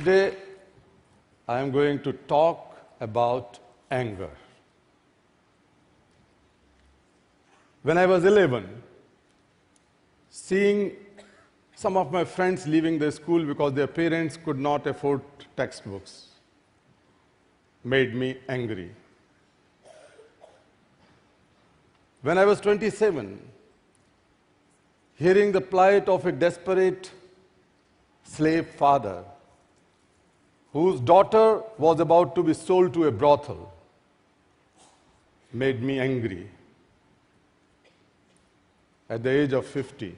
Today, I am going to talk about anger. When I was 11, seeing some of my friends leaving the school because their parents could not afford textbooks made me angry. When I was 27, hearing the plight of a desperate slave father whose daughter was about to be sold to a brothel made me angry. At the age of 50,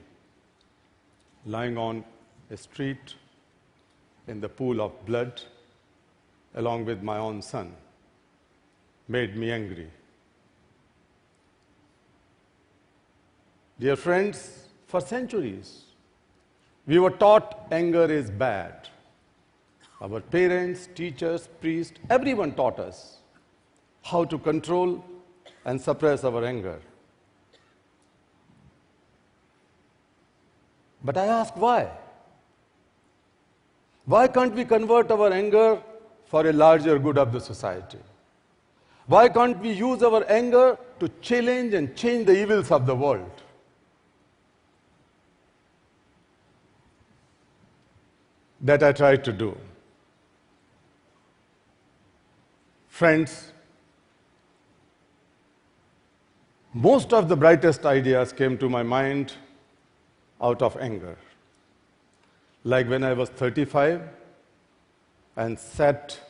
lying on a street in the pool of blood along with my own son made me angry. Dear friends, for centuries, we were taught anger is bad. Our parents, teachers, priests, everyone taught us how to control and suppress our anger. But I ask why? Why can't we convert our anger for a larger good of the society? Why can't we use our anger to challenge and change the evils of the world? That I tried to do. Friends, most of the brightest ideas came to my mind out of anger. Like when I was 35 and sat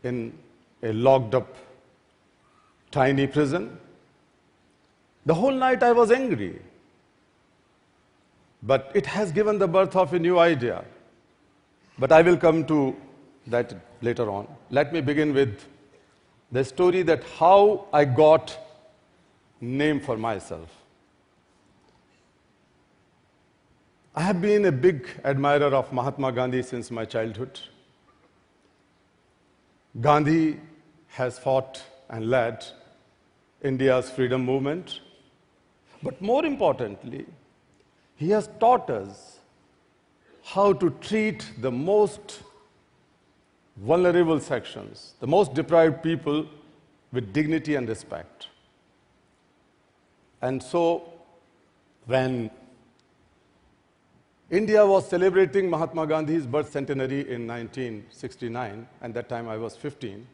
in a locked up tiny prison. The whole night I was angry. But it has given the birth of a new idea. But I will come to that later on. Let me begin with the story that how I got name for myself. I have been a big admirer of Mahatma Gandhi since my childhood. Gandhi has fought and led India's freedom movement. But more importantly, he has taught us how to treat the most vulnerable sections, the most deprived people, with dignity and respect. And so, when India was celebrating Mahatma Gandhi's birth centenary in 1969, and that time I was 15,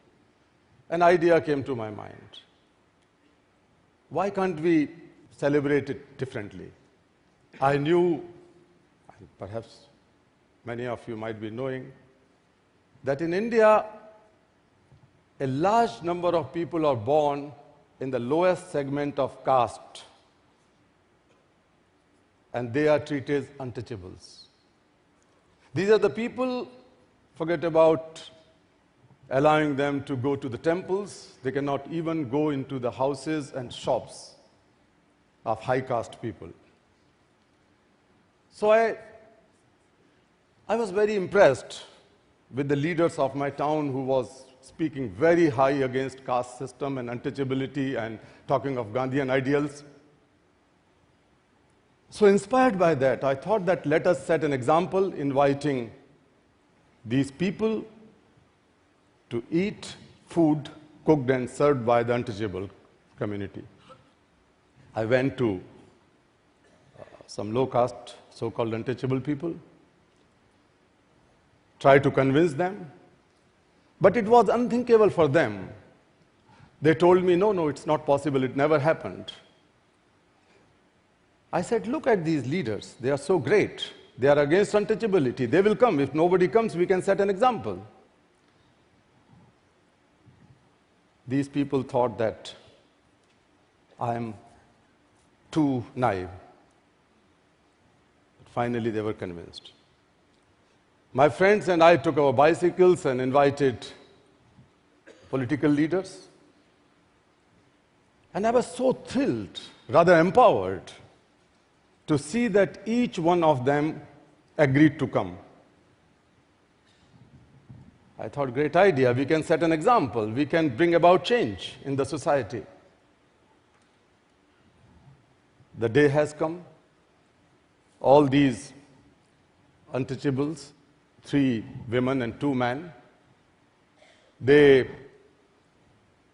an idea came to my mind. Why can't we celebrate it differently? I knew, and perhaps many of you might be knowing, that in India, a large number of people are born in the lowest segment of caste, and they are treated as untouchables. These are the people, forget about allowing them to go to the temples, they cannot even go into the houses and shops of high caste people. So I was very impressed with the leaders of my town who was speaking very high against caste system and untouchability and talking of Gandhian ideals. So inspired by that, I thought that let us set an example inviting these people to eat food cooked and served by the untouchable community. I went to some low-caste, so-called untouchable people, tried to convince them, but it was unthinkable for them. They told me, no, it's not possible, it never happened. I said, look at these leaders, they are so great. They are against untouchability, they will come. If nobody comes, we can set an example. These people thought that I am too naive. But finally, they were convinced. My friends and I took our bicycles and invited political leaders. And I was so thrilled, rather empowered, to see that each one of them agreed to come. I thought, great idea, we can set an example, we can bring about change in the society. The day has come. All these untouchables, 3 women and 2 men. They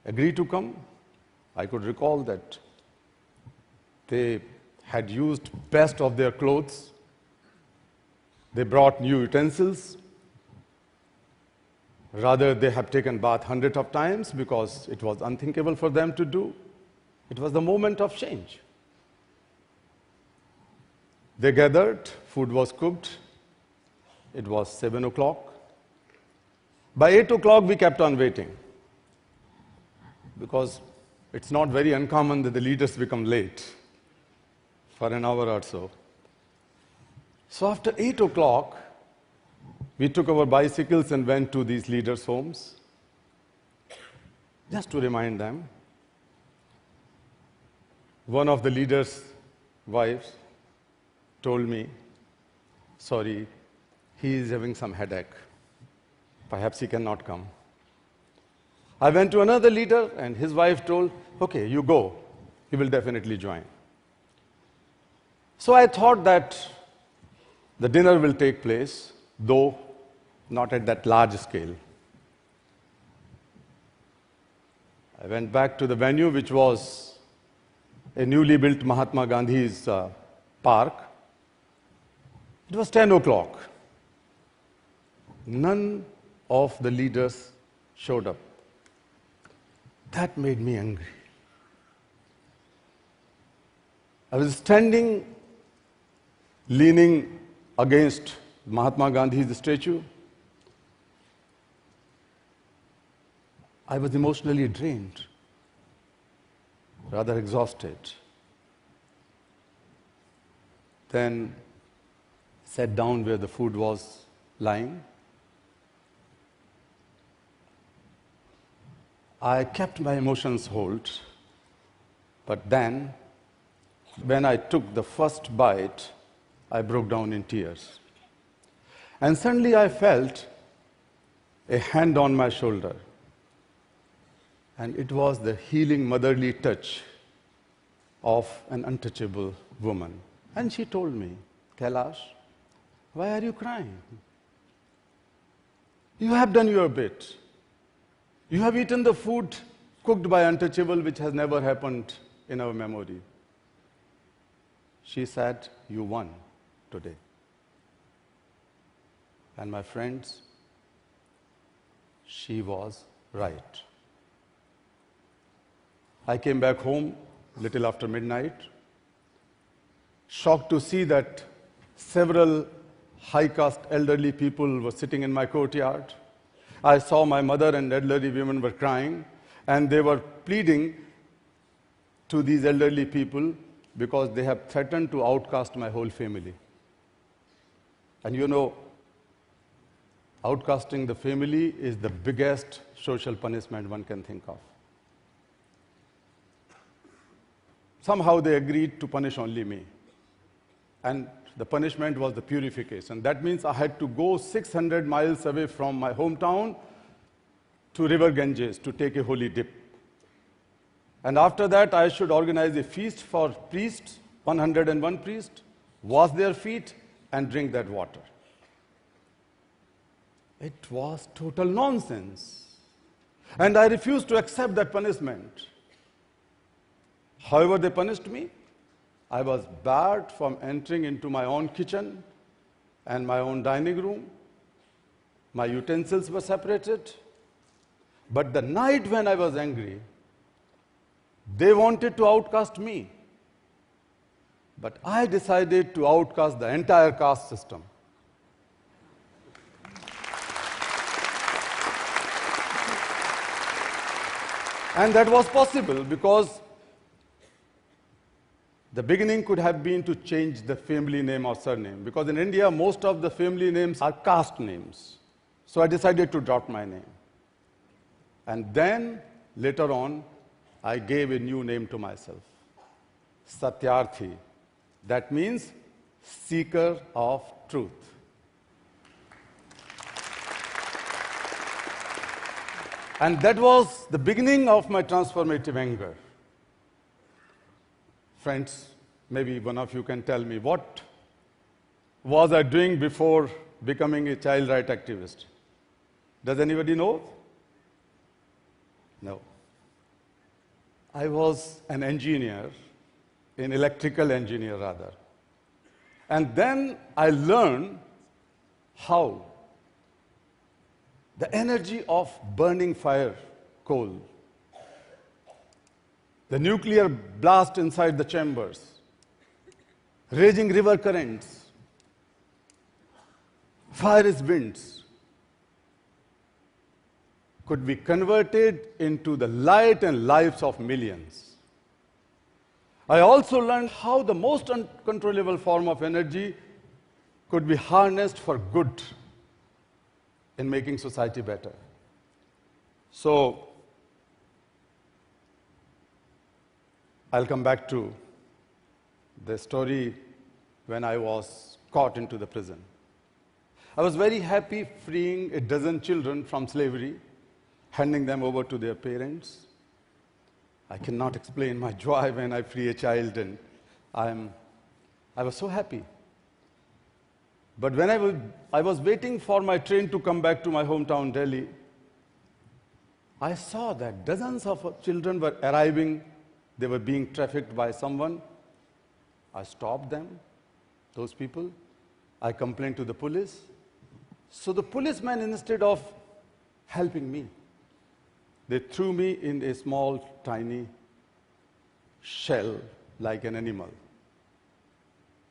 agreed to come. I could recall that they had used best of their clothes. They brought new utensils. Rather, they have taken bath hundreds of times because it was unthinkable for them to do. It was the moment of change. They gathered, food was cooked. It was 7 o'clock. By 8 o'clock, we kept on waiting because it's not very uncommon that the leaders become late for an hour or so. So after 8 o'clock, we took our bicycles and went to these leaders' homes just to remind them. One of the leaders' wives told me, sorry, he is having some headache. Perhaps he cannot come. I went to another leader and his wife told, okay, you go. He will definitely join. So I thought that the dinner will take place, though not at that large scale. I went back to the venue, which was a newly built Mahatma Gandhi's park. It was 10 o'clock. None of the leaders showed up. That made me angry. I was standing, leaning against Mahatma Gandhi's statue. I was emotionally drained, rather exhausted. Then sat down where the food was lying. I kept my emotions hold, but then, when I took the first bite, I broke down in tears. And suddenly I felt a hand on my shoulder. And it was the healing motherly touch of an untouchable woman. And she told me, Kailash, why are you crying? You have done your bit. You have eaten the food cooked by untouchable, which has never happened in our memory. She said, you won today. And my friends, she was right. I came back home little after midnight, shocked to see that several high-caste elderly people were sitting in my courtyard. I saw my mother and elderly women were crying, and they were pleading to these elderly people because they have threatened to outcast my whole family. And you know, outcasting the family is the biggest social punishment one can think of. Somehow they agreed to punish only me. And the punishment was the purification. That means I had to go 600 miles away from my hometown to River Ganges to take a holy dip. And after that, I should organize a feast for priests, 101 priests, wash their feet, and drink that water. It was total nonsense. And I refused to accept that punishment. However, they punished me. I was barred from entering into my own kitchen and my own dining room. My utensils were separated. But the night when I was angry, they wanted to outcast me. But I decided to outcast the entire caste system. And that was possible because the beginning could have been to change the family name or surname, because in India, most of the family names are caste names. So I decided to drop my name. And then, later on, I gave a new name to myself, Satyarthi. That means seeker of truth. And that was the beginning of my transformative anger. Friends, maybe one of you can tell me, what was I doing before becoming a child rights activist? Does anybody know? No. I was an engineer, an electrical engineer rather. And then I learned how the energy of burning fire, coal, the nuclear blast inside the chambers, raging river currents, fierce winds, could be converted into the light and lives of millions. I also learned how the most uncontrollable form of energy could be harnessed for good in making society better. So, I'll come back to the story when I was caught into the prison. I was very happy freeing a dozen children from slavery, handing them over to their parents. I cannot explain my joy when I free a child, and I was so happy. But when I was waiting for my train to come back to my hometown, Delhi, I saw that dozens of children were arriving. They were being trafficked by someone. I stopped them, those people. I complained to the police. So the policeman, instead of helping me, they threw me in a small, tiny shell like an animal.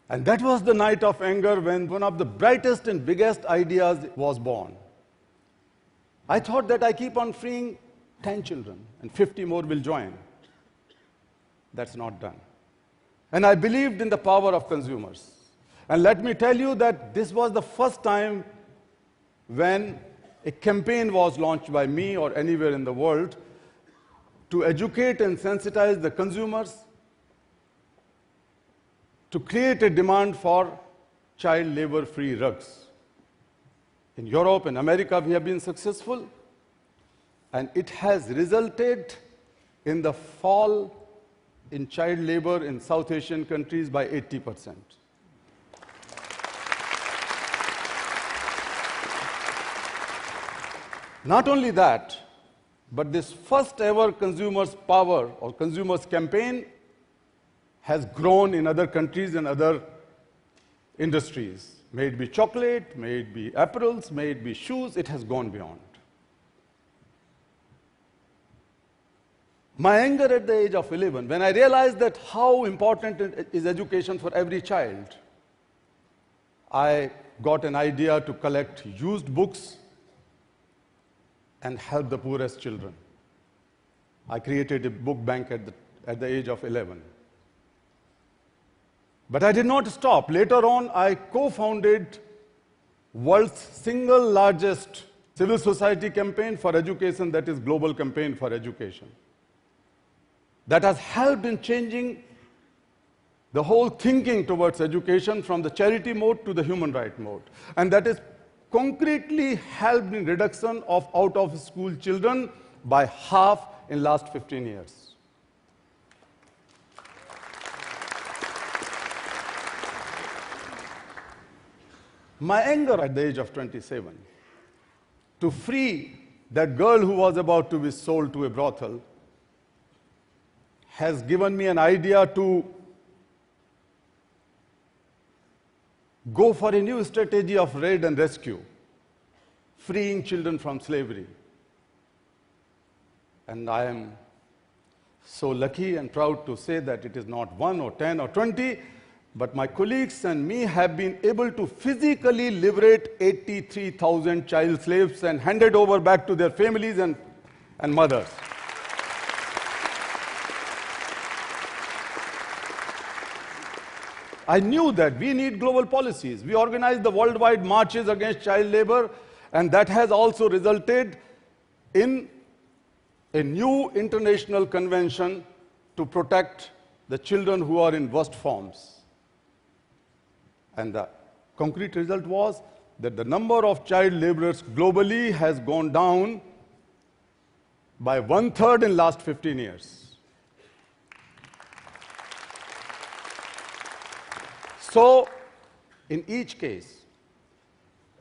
And that was the night of anger when one of the brightest and biggest ideas was born. I thought that I keep on freeing 10 children and 50 more will join. That's not done. And I believed in the power of consumers. And let me tell you that this was the first time when a campaign was launched by me or anywhere in the world to educate and sensitize the consumers, to create a demand for child labor-free rugs. In Europe and America, we have been successful, and it has resulted in the fall in child labor in South Asian countries by 80%. Not only that, but this first ever consumers power or consumers campaign has grown in other countries and other industries. May it be chocolate, may it be apparels, may it be shoes, it has gone beyond. My anger at the age of 11, when I realized that how important is education for every child, I got an idea to collect used books and help the poorest children. I created a book bank at the age of 11. But I did not stop. Later on, I co-founded world's single largest civil society campaign for education, that is Global Campaign for Education. That has helped in changing the whole thinking towards education from the charity mode to the human right mode. And that is concretely helped in reduction of out-of-school children by half in last 15 years. My anger at the age of 27 to free that girl who was about to be sold to a brothel has given me an idea to go for a new strategy of raid and rescue, freeing children from slavery. And I am so lucky and proud to say that it is not 1 or 10 or 20, but my colleagues and me have been able to physically liberate 83,000 child slaves and handed over back to their families and mothers. I knew that we need global policies. We organized the worldwide marches against child labor, and that has also resulted in a new international convention to protect the children who are in worst forms. And the concrete result was that the number of child laborers globally has gone down by 1/3 in last 15 years. So, in each case,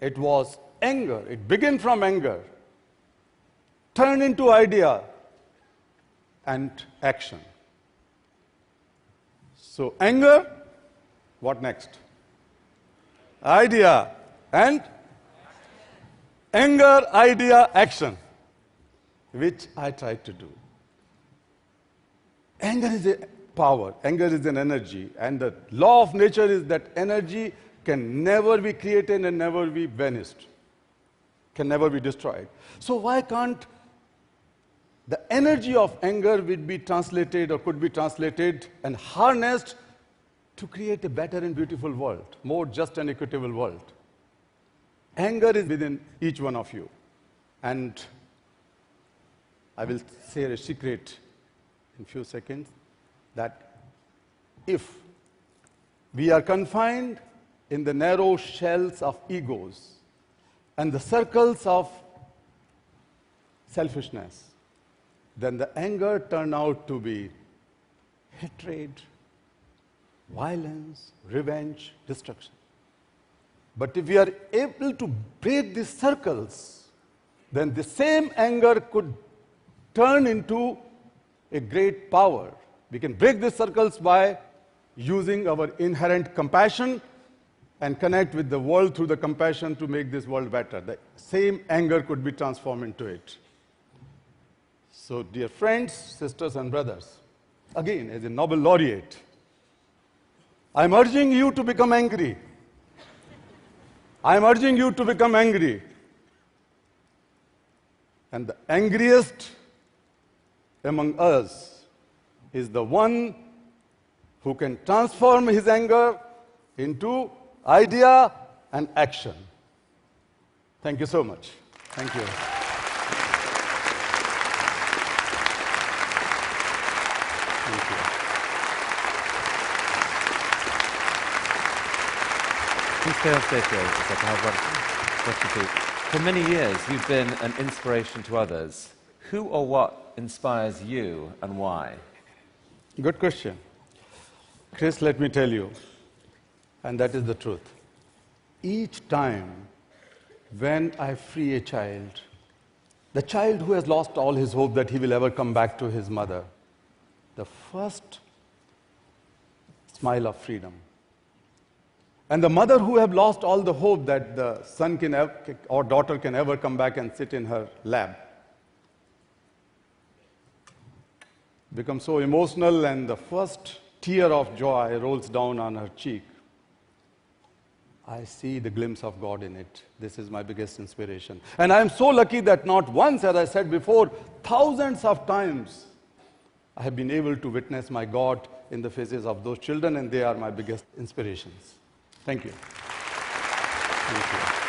It was anger. It began from anger, turned into idea and action. So anger, what next? Idea and anger, idea, action, which I tried to do. Anger is a power, anger is an energy, and the law of nature is that energy can never be created and never be vanished, can never be destroyed. So why can't the energy of anger would be translated or could be translated and harnessed to create a better and beautiful world, more just and equitable world? Anger is within each one of you. And I will say a secret in a few seconds, that if we are confined in the narrow shells of egos and the circles of selfishness, then the anger turned out to be hatred, violence, revenge, destruction. But if we are able to break these circles, then the same anger could turn into a great power. We can break these circles by using our inherent compassion and connect with the world through the compassion to make this world better. The same anger could be transformed into it. So, dear friends, sisters and brothers, again, as a Nobel laureate, I'm urging you to become angry. I'm urging you to become angry. And the angriest among us is the one who can transform his anger into idea and action. Thank you so much. Thank you. Thank you. Please stay on stage for a second. I have one question for you. For many years, you've been an inspiration to others. Who or what inspires you and why? Good question. Chris, let me tell you, and that is the truth. Each time when I free a child, the child who has lost all his hope that he will ever come back to his mother, the first smile of freedom. And the mother who have lost all the hope that the son can or daughter can ever come back and sit in her lap, becomes so emotional, and the first tear of joy rolls down on her cheek. I see the glimpse of God in it. This is my biggest inspiration. And I am so lucky that not once, as I said before, thousands of times, I have been able to witness my God in the faces of those children, and they are my biggest inspirations. Thank you. Thank you.